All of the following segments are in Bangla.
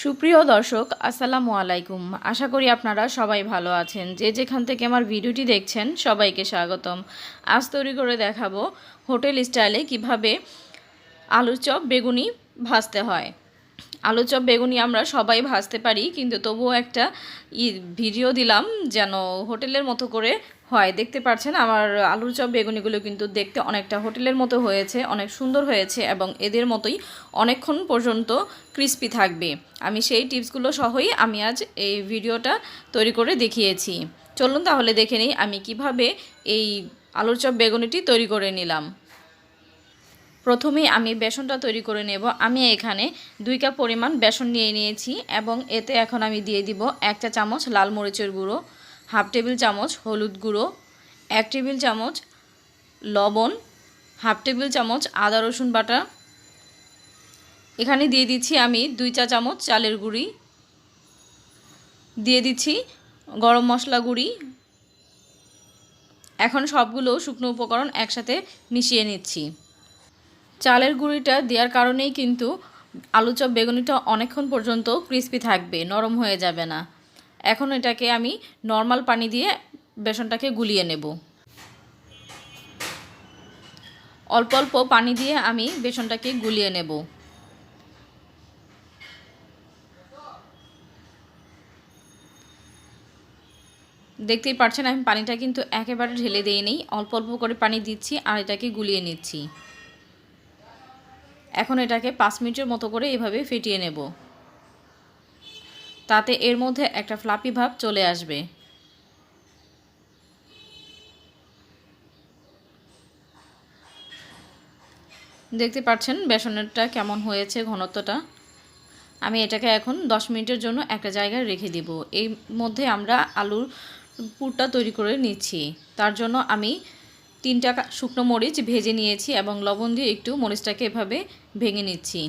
সুপ্রিয় দর্শক আসসালামু আলাইকুম। আশা করি আপনারা সবাই ভালো আছেন। যে যেখান থেকে আমার ভিডিওটি দেখছেন সবাইকে স্বাগতম। আজ তৈরি করে দেখাবো হোটেল স্টাইলে কিভাবে আলুর চপ বেগুনি ভাজতে হয়। আলু চপ বেগুনি আমরা সবাই ভাজতে পারি, কিন্তু তবুও একটা ভিডিও দিলাম যেন হোটেলের মতো করে হয়। দেখতে পাচ্ছেন আমার আলুর চপ বেগুনিগুলো কিন্তু দেখতে অনেকটা হোটেলের মতো হয়েছে, অনেক সুন্দর হয়েছে এবং এদের মতোই অনেকক্ষণ পর্যন্ত ক্রিস্পি থাকবে। আমি সেই টিপসগুলো সহই আমি আজ এই ভিডিওটা তৈরি করে দেখিয়েছি। চলুন তাহলে দেখে নিই আমি কিভাবে এই আলুর চপ বেগুনিটি তৈরি করে নিলাম। প্রথমেই আমি বেসনটা তৈরি করে নেব। আমি এখানে 2 কাপ পরিমাণ বেসন নিয়ে নিয়েছি এবং এতে এখন আমি দিয়ে দিব 1 চা চামচ লাল মরিচের গুঁড়ো, হাফ টেবিল চামচ হলুদ গুঁড়ো, 1 টেবিল চামচ লবণ, হাফ টেবিল চামচ আদা রসুন বাটা। এখানে দিয়ে দিচ্ছি আমি 2 চা চামচ চালের গুঁড়ি, দিয়ে দিচ্ছি গরম মশলা গুঁড়ি। এখন সবগুলো শুকনো উপকরণ একসাথে মিশিয়ে নিচ্ছি। চালের গুঁড়িটা দেওয়ার কারণেই কিন্তু আলু চপ বেগুনিটা অনেকক্ষণ পর্যন্ত ক্রিস্পি থাকবে, নরম হয়ে যাবে না। এখন এটাকে আমি নর্মাল পানি দিয়ে বেসনটাকে গুলিয়ে নেব। অল্প অল্প পানি দিয়ে আমি বেসনটাকে গুলিয়ে নেব। দেখতেই পাচ্ছেন আমি পানিটা কিন্তু একেবারে ঢেলে দিইনি, অল্প অল্প করে পানি দিচ্ছি আর এটাকে গুলিয়ে নিচ্ছি। এখন এটাকে 5 মিনিটের মতো করে এভাবে ফেটিয়ে নেব, তাতে এর মধ্যে একটা ফ্লাপি ভাব চলে আসবে। দেখতে পাচ্ছেন বেসনেরটা কেমন হয়েছে ঘনত্বটা। আমি এটাকে এখন 10 মিনিটের জন্য একটা জায়গায় রেখে দিব। এই মধ্যে আমরা আলুর পুরটা তৈরি করে নিচ্ছি। তার জন্য আমি 3টা শুকনো মরিচ ভেজে নিয়েছি এবং লবণ দিয়ে একটু মরিচটাকে এভাবে ভেঙে নিচ্ছি।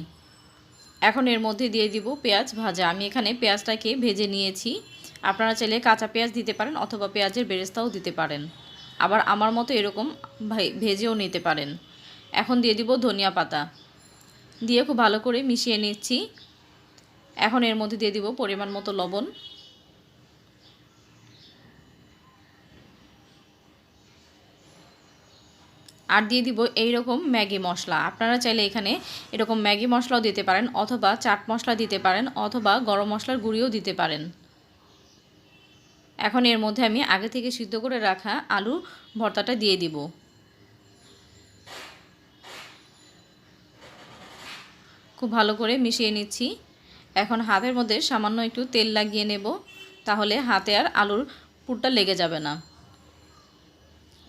এখন এর মধ্যে দিয়ে দিব পেঁয়াজ ভাজা। আমি এখানে পেঁয়াজটাকে ভেজে নিয়েছি। আপনারা চাইলে কাঁচা পেঁয়াজ দিতে পারেন অথবা পেঁয়াজের বেরেস্তাও দিতে পারেন, আবার আমার মতো এরকম ভেজেও নিতে পারেন। এখন দিয়ে দিব ধনিয়া পাতা, দিয়ে খুব ভালো করে মিশিয়ে নিচ্ছি। এখন এর মধ্যে দিয়ে দিব পরিমাণ মতো লবণ, আর দিয়ে দিব এইরকম ম্যাগি মশলা। আপনারা চাইলে এখানে এরকম ম্যাগি মশলাও দিতে পারেন অথবা চাট মশলা দিতে পারেন অথবা গরম মশলার গুঁড়িও দিতে পারেন। এখন এর মধ্যে আমি আগে থেকে সিদ্ধ করে রাখা আলু ভর্তাটা দিয়ে দিব। খুব ভালো করে মিশিয়ে নিচ্ছি। এখন হাতের মধ্যে সামান্য একটু তেল লাগিয়ে নেব, তাহলে হাতে আর আলুর পুরটা লেগে যাবে না।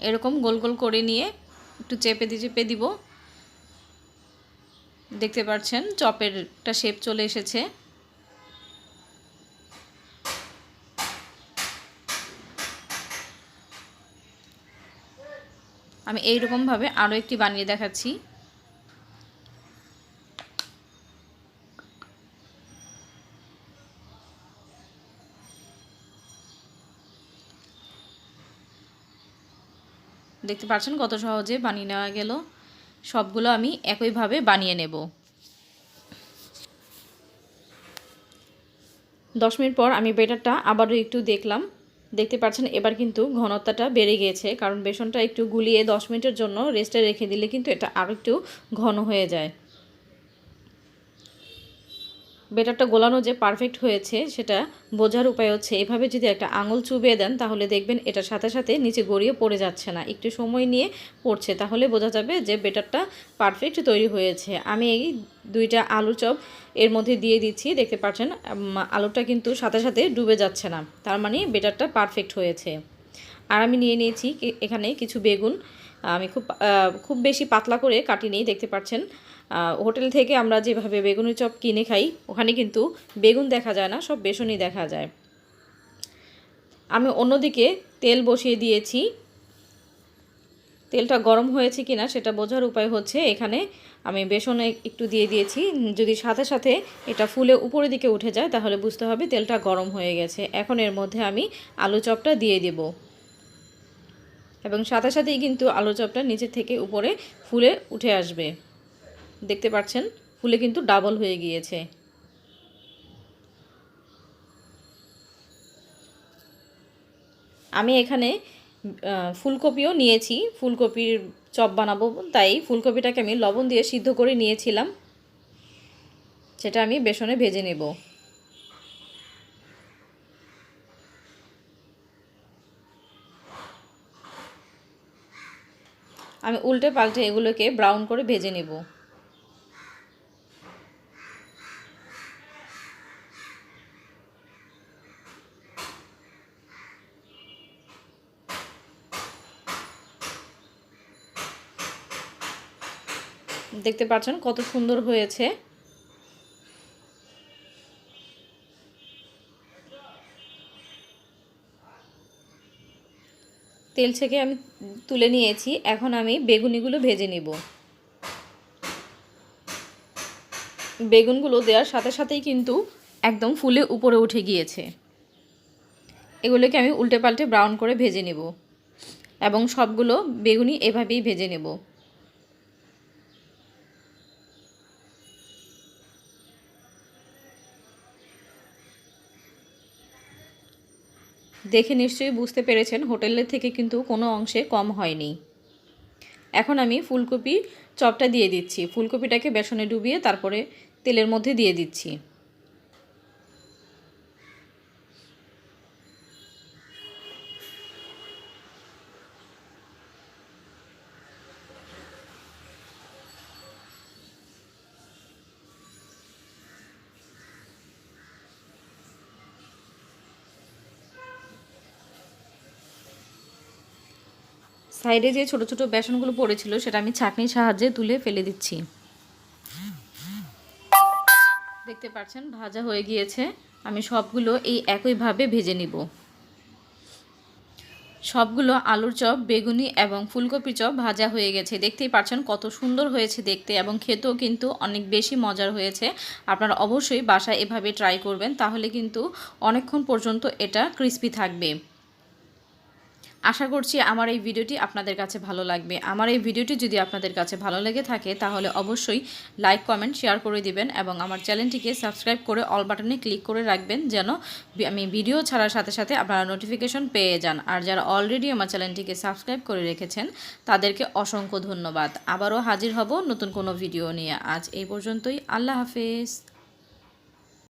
এরকম গোল গোল করে নিয়ে একটু চেপে দিব। দেখতে পাচ্ছেন চপের একটা শেপ চলে এসেছে। আমি এইরকমভাবে আরও একটি বানিয়ে দেখাচ্ছি। দেখতে পাচ্ছেন কত সহজে বানিয়ে নেওয়া গেল। সবগুলো আমি একইভাবে বানিয়ে নেব। 10 মিনিট পর আমি ব্যাটারটা আবারও একটু দেখলাম। দেখতে পাচ্ছেন এবার কিন্তু ঘনত্বটা বেড়ে গিয়েছে, কারণ বেসনটা একটু গুলিয়ে 10 মিনিটের জন্য রেস্টে রেখে দিলে কিন্তু এটা আরও একটু ঘন হয়ে যায়। ব্যাটারটা গোলানো যে পারফেক্ট হয়েছে সেটা বোঝার উপায় হচ্ছে এভাবে যদি একটা আঙুল চুবিয়ে দেন তাহলে দেখবেন এটার সাথে সাথে নিচে গড়িয়ে পড়ে যাচ্ছে না, একটু সময় নিয়ে পড়ছে, তাহলে বোঝা যাবে যে ব্যাটারটা পারফেক্ট তৈরি হয়েছে। আমি এই 2টা আলু চপ এর মধ্যে দিয়ে দিচ্ছি। দেখতে পাচ্ছেন আলুটা কিন্তু সাথে সাথে ডুবে যাচ্ছে না, তার মানে ব্যাটারটা পারফেক্ট হয়েছে। আর আমি নিয়ে নিয়েছি এখানে কিছু বেগুন। আমি খুব বেশি পাতলা করে কাটিনি। দেখতে পাচ্ছেন হোটেল থেকে আমরা যেভাবে বেগুনের চপ কিনে খাই ওখানে কিন্তু বেগুন দেখা যায় না, সব বেসনই দেখা যায়। আমি অন্যদিকে তেল বসিয়ে দিয়েছি। তেলটা গরম হয়েছে কিনা সেটা বোঝার উপায় হচ্ছে এখানে আমি বেসনে একটু দিয়ে দিয়েছি। যদি সাথে সাথে এটা ফুলে উপরের দিকে উঠে যায় তাহলে বুঝতে হবে তেলটা গরম হয়ে গেছে। এখন এর মধ্যে আমি আলু চপটা দিয়ে দেব এবং সাথে সাথেই কিন্তু আলু চপটা নিচে থেকে উপরে ফুলে উঠে আসবে। দেখতে পাচ্ছেন ফুলে কিন্তু ডাবল হয়ে গিয়েছে। আমি এখানে ফুলকপিও নিয়েছি, ফুলকপির চপ বানাবো, তাই ফুলকপিটাকে আমি লবণ দিয়ে সিদ্ধ করে নিয়েছিলাম, সেটা আমি বেসনে ভেজে নেব। আমি উল্টে পাল্টে এগুলোকে ব্রাউন করে ভেজে নেব। দেখতে পাচ্ছেন কত সুন্দর হয়েছে। তেল থেকে আমি তুলে নিয়েছি, এখন আমি বেগুনিগুলো ভেজে নেব। বেগুনগুলো দেওয়ার সাথে সাথেই কিন্তু একদম ফুলে উপরে উঠে গিয়েছে। এগুলোকে আমি উল্টে পাল্টে ব্রাউন করে ভেজে নেব এবং সবগুলো বেগুনি এভাবেই ভেজে নেব। দেখে নিশ্চয়ই বুঝতে পেরেছেন হোটেলের থেকে কিন্তু কোনো অংশে কম হয়নি। এখন আমি ফুলকপি চপটা দিয়ে দিচ্ছি। ফুলকপিটাকে বেসনে ডুবিয়ে তারপরে তেলের মধ্যে দিয়ে দিচ্ছি। সাইডে যে ছোট ছোট বেসনগুলো পড়েছিল সেটা আমি ছাঁকনির সাহায্যে তুলে ফেলে দিচ্ছি। দেখতে পাচ্ছেন ভাজা হয়ে গিয়েছে। আমি সবগুলো এই একইভাবে ভেজে নিব। সবগুলো আলুর চপ, বেগুনি এবং ফুলকপি চপ ভাজা হয়ে গেছে। দেখতেই পাচ্ছেন কত সুন্দর হয়েছে দেখতে এবং খেতেও কিন্তু অনেক বেশি মজার হয়েছে। আপনারা অবশ্যই বাসায় এভাবে ট্রাই করবেন, তাহলে কিন্তু অনেকক্ষণ পর্যন্ত এটা ক্রিস্পি থাকবে। আশা করছি আমার এই ভিডিওটি আপনাদের কাছে ভালো লাগবে। আমার এই ভিডিওটি যদি আপনাদের কাছে ভালো লেগে থাকে তাহলে অবশ্যই লাইক, কমেন্ট, শেয়ার করে দিবেন এবং আমার চ্যানেলটিকে সাবস্ক্রাইব করে অল বাটনে ক্লিক করে রাখবেন, যেন আমি ভিডিও ছাড়ার সাথে সাথে আপনারা নোটিফিকেশন পেয়ে যান। আর যারা অলরেডি আমার চ্যানেলটিকে সাবস্ক্রাইব করে রেখেছেন তাদেরকে অসংখ্য ধন্যবাদ। আবারও হাজির হব নতুন কোনো ভিডিও নিয়ে। আজ এই পর্যন্তই। আল্লাহ হাফেজ।